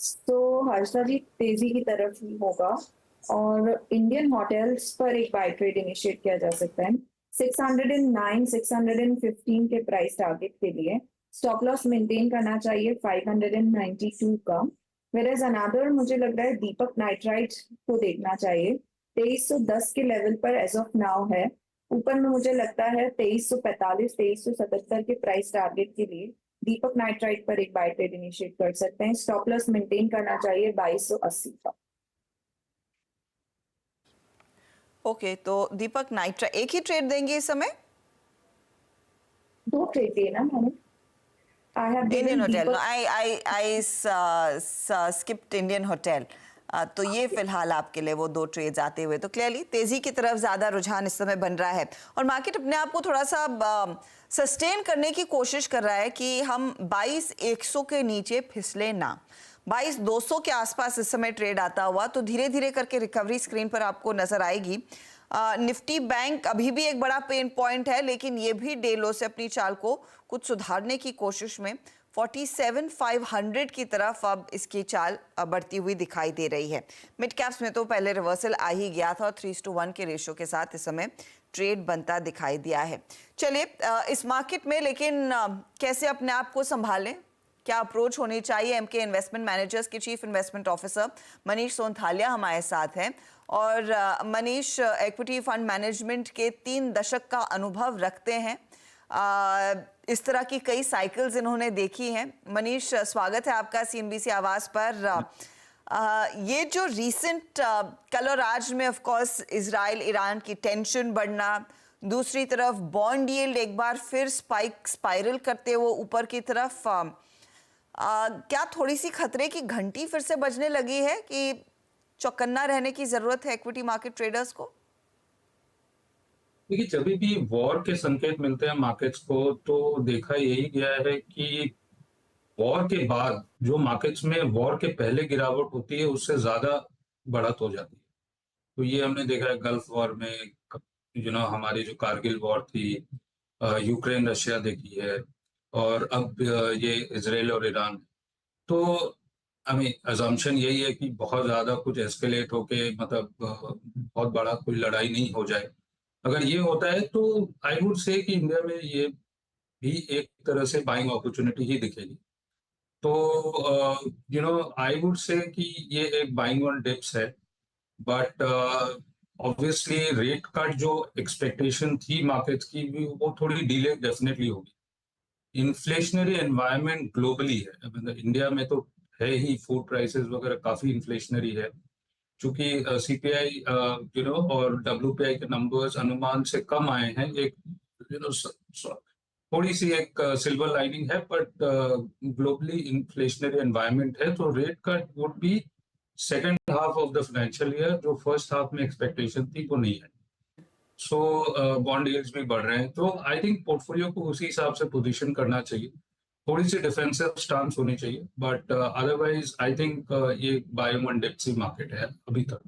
तो हर्षा जी तेजी की तरफ ही होगा और इंडियन होटल्स पर एक बाय ट्रेड इनिशिएट किया जा सकता है 609 615 के प्राइस टारगेट के लिए स्टॉप लॉस मेंटेन करना चाहिए 592 का। वेयर अनादर मुझे लग रहा है दीपक नाइट्राइट को देखना चाहिए 2310 के लेवल पर एज ऑफ नाउ है। ऊपर में मुझे लगता है 2345 2377 के प्राइस टारगेट के लिए दीपक नाइट्राइट पर एक बाय ट्रेड इनिशिएट कर सकते हैं। स्टॉप लॉस मेंटेन करना चाहिए 2280 का। ओके, तो दीपक नाइट्राइट एक ही ट्रेड देंगे इस समय? दो ट्रेड दिए ना मैंने। I have Indian given hotel, Deepak. I skipped Indian hotel. तो ये फिलहाल आपके लिए वो दो ट्रेड्स आते हुए, तो क्लियरली तेजी की तरफ ज्यादा रुझान इस समय बन रहा है और मार्केट अपने आप को थोड़ा सा सस्टेन करने की कोशिश कर रहा है कि हम 22,100 के नीचे फिसले ना। 22,200 के आसपास इस समय ट्रेड आता हुआ, तो धीरे धीरे करके रिकवरी स्क्रीन पर आपको नजर आएगी। निफ्टी बैंक अभी भी एक बड़ा पेन पॉइंट है, लेकिन ये भी डे लो से अपनी चाल को कुछ सुधारने की कोशिश में 47,500 की तरफ अब इसकी चाल बढ़ती हुई दिखाई दे रही है। मिड कैप्स में तो पहले रिवर्सल आ ही गया था और 3:1 के रेशियो के साथ इस समय ट्रेड बनता दिखाई दिया है। चलिए इस मार्केट में लेकिन कैसे अपने आप को संभालें, क्या अप्रोच होनी चाहिए? एमके इन्वेस्टमेंट मैनेजर्स के चीफ इन्वेस्टमेंट ऑफिसर मनीष सोनथालिया हमारे साथ हैं और मनीष इक्विटी फंड मैनेजमेंट के 3 दशक का अनुभव रखते हैं। इस तरह की कई साइकिल्स इन्होंने देखी हैं। मनीष, स्वागत है आपका सीएनबीसी आवाज पर। ये जो रीसेंट कल और आज में ऑफ कोर्स इजराइल ईरान की टेंशन बढ़ना, दूसरी तरफ बॉन्ड यील्ड एक बार फिर स्पाइरल करते हुए ऊपर की तरफ, क्या थोड़ी सी खतरे की घंटी फिर से बजने लगी है कि चौकन्ना रहने की जरूरत है इक्विटी मार्केट ट्रेडर्स को? देखिए, जब भी वॉर के संकेत मिलते हैं मार्केट्स को, तो देखा यही गया है कि वॉर के बाद जो मार्केट्स में वॉर के पहले गिरावट होती है उससे ज्यादा बढ़त हो जाती है। तो ये हमने देखा है गल्फ वॉर में, हमारी जो कारगिल वॉर थी, यूक्रेन रशिया देखी है, और अब ये इजराइल और ईरान। तो हमें अजम्पशन यही है कि बहुत ज्यादा कुछ एस्केलेट होके, मतलब बहुत बड़ा कोई लड़ाई नहीं हो जाए। अगर ये होता है तो आई वुड से कि इंडिया में ये भी एक तरह से बाइंग अपॉर्चुनिटी ही दिखेगी। तो आई वुड से कि ये एक बाइंग ऑन डिप्स है, बट ऑब्वियसली रेट कट जो एक्सपेक्टेशन थी मार्केट्स की भी, वो थोड़ी डिले डेफिनेटली होगी। इन्फ्लेशनरी एनवायरनमेंट ग्लोबली है, मतलब इंडिया में तो है ही, फूड प्राइसेस वगैरह काफी इन्फ्लेशनरी है। चूंकि सीपीआई और डब्ल्यूपीआई के नंबर्स अनुमान से कम आए हैं, एक थोड़ी सी एक सिल्वर लाइनिंग है, बट ग्लोबली इन्फ्लेशनरी एनवायरनमेंट है, तो rate cut would be second half of the financial year. जो फर्स्ट हाफ में एक्सपेक्टेशन थी वो नहीं है। सो बॉन्ड यील्ड्स भी बढ़ रहे हैं, तो आई थिंक पोर्टफोलियो को उसी हिसाब से पोजीशन करना चाहिए। थोड़ी सी डिफेंसिव स्टांस होनी चाहिए, बट अदरवाइज आई थिंक ये बाय वन डिप्स मार्केट है अभी तक।